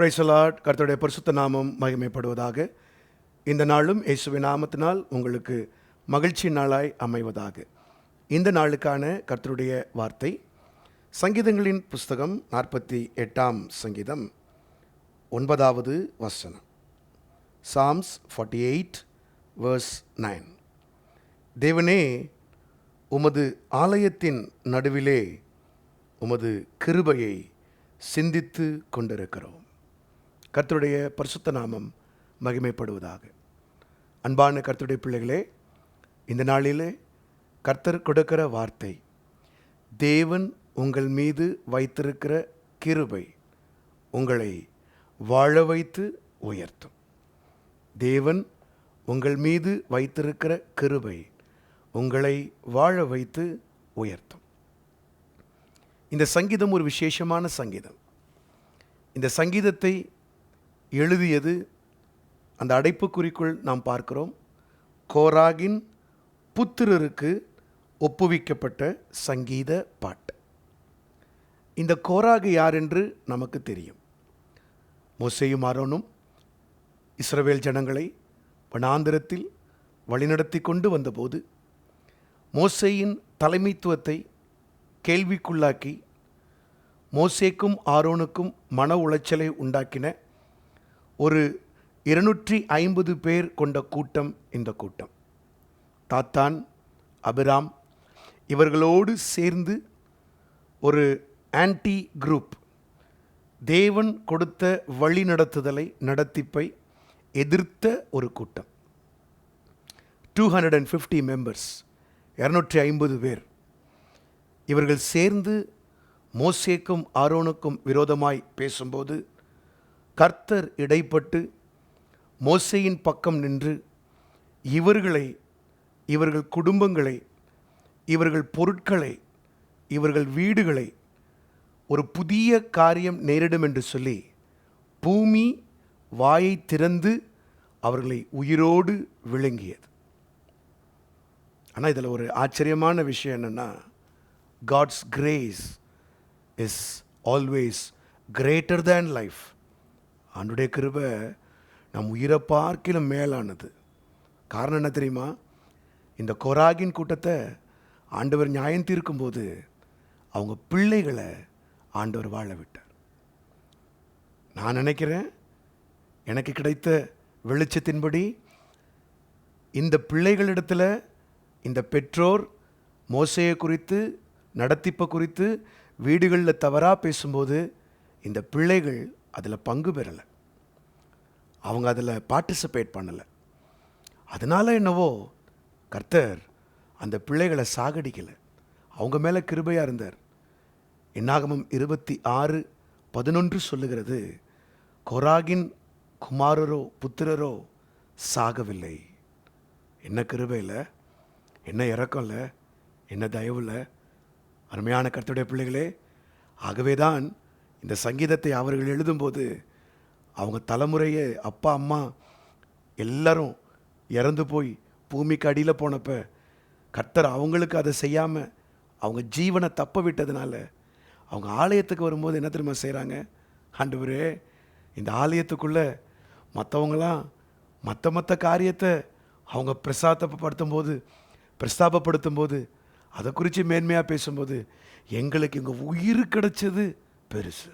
Praise the Lord. கர்த்தருடைய பரிசுத்த நாமம் மகிமைப்படுவதாக. இந்த நாளும் இயேசுவின் நாமத்தினால் உங்களுக்கு மகிழ்ச்சி நாளாய் அமைவதாக. இந்த நாளுக்கான கர்த்தருடைய வார்த்தை சங்கீதங்களின் புஸ்தகம் 48ஆம் சங்கீதம் 9வது வசனம். Psalms 48 verse 9. தேவனே, உமது ஆலயத்தின் நடுவிலே உமது கிருபையை சிந்தித்து கொண்டிருக்கிறோம். கர்த்தருடைய பரிசுத்த நாமம் மகிமைப்படுவதாக. அன்பான கர்த்தருடைய பிள்ளைகளே, இந்த நாளிலே கர்த்தர் கொடுக்கிற வார்த்தை, தேவன் உங்கள் மீது வைத்திருக்கிற கிருபை உங்களை வாழ வைத்து உயர்த்தும். தேவன் உங்கள் மீது வைத்திருக்கிற கிருபை உங்களை வாழ வைத்து உயர்த்தும். இந்த சங்கீதம் ஒரு விசேஷமான சங்கீதம். இந்த சங்கீதத்தை எழுதியது, அந்த அடைப்புக்குறிக்குள் நாம் பார்க்கிறோம், கோராகின் புத்திரருக்கு ஒப்புவிக்கப்பட்ட சங்கீத பாட்டு. இந்த கோராகு யார் என்று நமக்கு தெரியும். மோசேயும் ஆரோனும் இஸ்ரவேல் ஜனங்களை வனாந்திரத்தில் வழிநடத்தி கொண்டு வந்தபோது மோசேயின் தலைமைத்துவத்தை கேள்விக்குள்ளாக்கி மோசேக்கும் ஆரோனுக்கும் மன உளைச்சலை உண்டாக்கின ஒரு 250 பேர் கொண்ட கூட்டம் இந்த கூட்டம். தாத்தான், அபிராம் இவர்களோடு சேர்ந்து ஒரு ஆன்டி குரூப், தேவன் கொடுத்த வழி நடத்திப்பை எதிர்த்த ஒரு கூட்டம். 250 மெம்பர்ஸ், 250 பேர். இவர்கள் சேர்ந்து மோசேக்கும் ஆரோனுக்கும் விரோதமாய் பேசும்போது கர்த்தர் இடைப்பட்டு மோசேயின் பக்கம் நின்று இவர்கள் குடும்பங்களை, இவர்கள் பொருட்களை, இவர்கள் வீடுகளை ஒரு புதிய காரியம் நேரிடும் என்று சொல்லி பூமி வாயை திறந்து அவர்களை உயிரோடு விழுங்கியது. ஆனால் இதில் ஒரு ஆச்சரியமான விஷயம் என்னென்னா, God's grace is always greater than life. ஆண்டுடைய கிருபை நம் உயிரை பார்க்கிலும் மேலானது. காரணம் என்ன தெரியுமா? இந்த கோராகின் கூட்டத்தை ஆண்டவர் நியாயம் தீர்க்கும்போது அவங்க பிள்ளைகளை ஆண்டவர் வாழ விட்டார். நான் நினைக்கிறேன், எனக்கு கிடைத்த வெளிச்சத்தின்படி இந்த பிள்ளைகளிடத்தில் இந்த பெற்றோர் மோசேயை குறித்து, நடத்திப்பை குறித்து வீடுகளில் தவறாக பேசும்போது இந்த பிள்ளைகள் அதில் பங்கு பெறலை, அவங்க அதில் பார்ட்டிசிபேட் பண்ணலை. அதனால என்னவோ கர்த்தர் அந்த பிள்ளைகளை சாகடிக்கலை, அவங்க மேலே கிருபையாக இருந்தார். என்னாகமம் 26:11 சொல்லுகிறது, கோராகின் குமாரரோ புத்திரரோ சாகவில்லை. என்ன கிருபை இல்லை, என்ன இரக்கம் இல்லை, என்ன தயவு இல்லை. அருமையான கர்த்தருடைய பிள்ளைகளே, ஆகவே தான் இந்த சங்கீதத்தை அவர்கள் எழுதும்போது அவங்க தலைமுறையே, அப்பா அம்மா எல்லாரும் இறந்து போய் பூமிக்கு அடியில் போனப்போ கர்த்தர் அவங்களுக்கு அதை செய்யாமல் அவங்க ஜீவனை தப்ப விட்டதுனால அவங்க ஆலயத்துக்கு வரும்போது என்ன தெரியுமா செய்கிறாங்க? ஆண்டவரே, இந்த ஆலயத்துக்குள்ளே மற்றவங்களாம் மற்ற காரியத்தை அவங்க பிரஸ்தாபப்படுத்தும் போது அதை குறித்து மேன்மையாக பேசும்போது எங்களுக்கு இங்கே உயிர் கிடைச்சது பெருசு.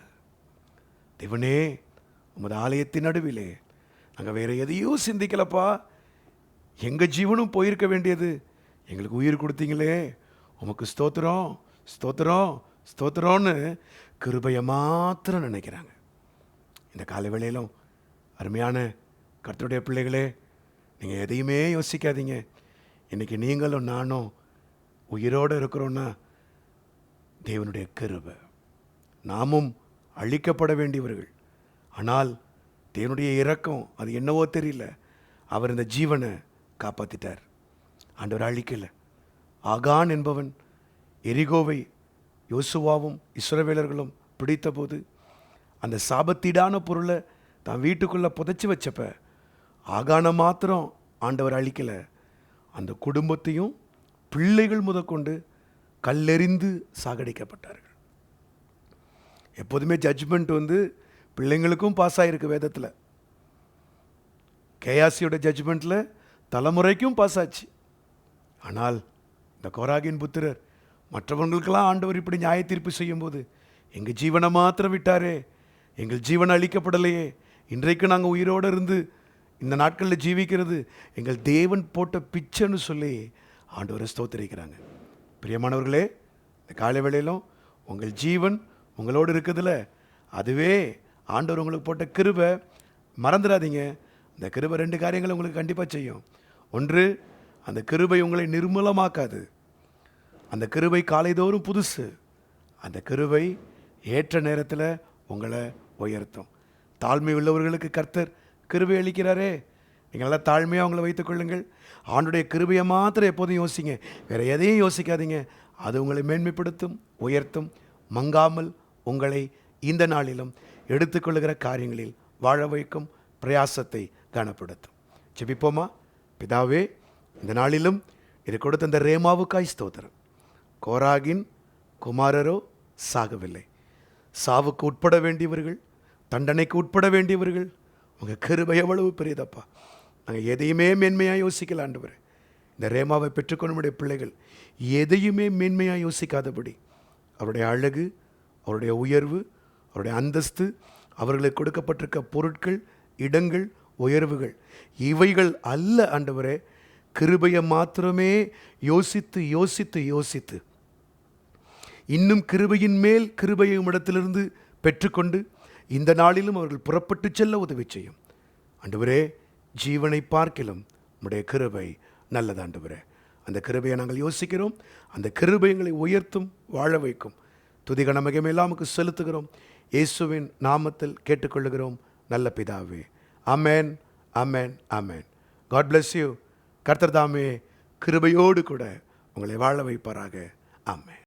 தேவனே, உமது ஆலயத்தின் நடுவிலே நாங்கள் வேறு எதையும் சிந்திக்கலப்பா, எங்கள் ஜீவனும் போயிருக்க வேண்டியது, எங்களுக்கு உயிர் கொடுத்தீங்களே, உமக்கு ஸ்தோத்திரம் ஸ்தோத்திரம் ஸ்தோத்திரம்னு கிருபையை மாத்திரம் நினைக்கிறாங்க. இந்த காலை வேளையிலும் அருமையான கர்த்தருடைய பிள்ளைகளே, நீங்கள் எதையுமே யோசிக்காதீங்க. இன்றைக்கி நீங்களும் நானும் உயிரோடு இருக்கிறோன்னா தேவனுடைய கிருபை. நாமும் அழிக்கப்பட வேண்டியவர்கள், ஆனால் தேவனுடைய இரக்கம் அது என்னவோ தெரியல, அவர் இந்த ஜீவனை காப்பாற்றிட்டார். ஆண்டவர் அழிக்கலை. ஆகான் என்பவன் எரிகோவை யோசுவாவும் இஸ்ரவேலர்களும் பிடித்த போது அந்த சாபத்தீடான பொருளை தான் வீட்டுக்குள்ளே புதைச்சி வச்சப்ப ஆகானை மாத்திரம் ஆண்டவர் அழிக்கலை, அந்த குடும்பத்தையும் பிள்ளைகள் முதற்கொண்டு கல்லெறிந்து சாகடிக்கப்பட்டார்கள். எப்போதுமே ஜட்ஜ்மெண்ட் பிள்ளைங்களுக்கும் பாஸ் ஆகிருக்கு வேதத்தில். கேயாசியோட ஜட்ஜ்மெண்ட்டில் தலைமுறைக்கும் பாஸ் ஆச்சு. ஆனால் இந்த கோராகின் புத்திரர் மற்றவங்களுக்கெல்லாம் ஆண்டவர் இப்படி நியாய தீர்ப்பு செய்யும்போது, எங்கள் ஜீவனை மாத்திரம் விட்டாரே, எங்கள் ஜீவனை அழிக்கப்படலையே, இன்றைக்கு நாங்கள் உயிரோடு இருந்து இந்த நாட்களில் ஜீவிக்கிறது எங்கள் தேவன் போட்ட பிச்சைன்னு சொல்லி ஆண்டவரை ஸ்தோத்திரிக்கிறாங்க. பிரியமானவர்களே, இந்த காலை வேளையிலும் உங்கள் ஜீவன் உங்களோடு இருக்குதுல, அதுவே ஆண்டவர் உங்களுக்கு போட்ட கிருபை. மறந்துடாதீங்க, இந்த கிருபை 2 காரியங்களை உங்களுக்கு கண்டிப்பாக செய்யும். ஒன்று, அந்த கிருபை உங்களை நிர்மூலமாக்காது. அந்த கிருபை காலைதோறும் புதுசு. அந்த கிருபை ஏற்ற நேரத்தில் உங்களை உயர்த்தும். தாழ்மை உள்ளவர்களுக்கு கர்த்தர் கிருபை அளிக்கிறாரே, நீங்கள் நல்லா தாழ்மையாக அவங்கள வைத்துக்கொள்ளுங்கள். ஆண்டுடைய கிருபையை மாத்திரம் எப்போதும் யோசிங்க, வேறு எதையும் யோசிக்காதீங்க. அது உங்களை மேன்மைப்படுத்தும், உயர்த்தும், மங்காமல் உங்களை இந்த நாளிலும் எடுத்துக்கொள்ளுகிற காரியங்களில் வாழ வைக்கும், பிரயாசத்தை கனப்படுத்தும். ஜெபிப்போமா? பிதாவே, இந்த நாளிலும் இது கொடுத்த இந்த ரேமாவுக்காய் ஸ்தோத்திரம். கோராகின் குமாரரோ சாகவில்லை. சாவுக்கு உட்பட வேண்டியவர்கள், தண்டனைக்கு உட்பட வேண்டியவர்கள். உங்கள் கிருபை எவ்வளவு பெரியதப்பா. நாங்கள் எதையுமே மேன்மையாக யோசிக்கல ஆண்டவரே. இந்த ரேமாவை பெற்றுக்கொள்ளுடைய பிள்ளைகள் எதையுமே மேன்மையாக யோசிக்காதபடி அவருடைய அழகு, அவருடைய உயர்வு, அவருடைய அந்தஸ்து, அவர்களுக்கு கொடுக்கப்பட்டிருக்க பொருட்கள், இடங்கள், உயர்வுகள், இவைகள் அல்ல ஆண்டவரே. கிருபையை மாத்திரமே யோசித்து யோசித்து யோசித்து இன்னும் கிருபையின் மேல் கிருபையை இடத்திலிருந்து பெற்றுக்கொண்டு இந்த நாளிலும் அவர்கள் புறப்பட்டு செல்ல உதவி செய்யும் ஆண்டவரே. ஜீவனை பார்க்கிலும் உம்முடைய கிருபை நல்லது ஆண்டவரே. அந்த கிருபையை நாங்கள் யோசிக்கிறோம். அந்த கிருபை எங்களை உயர்த்தும், வாழ வைக்கும். துதிக மகிமையெல்லாம் நமக்கு செலுத்துகிறோம். இயேசுவின் நாமத்தில் கேட்டுக்கொள்ளுகிறோம் நல்ல பிதாவே. ஆமென், ஆமென், ஆமென். God bless you. கர்த்தர் தாமே கிருபையோடு கூட உங்களை வாழ வைப்பாராக. ஆமென்.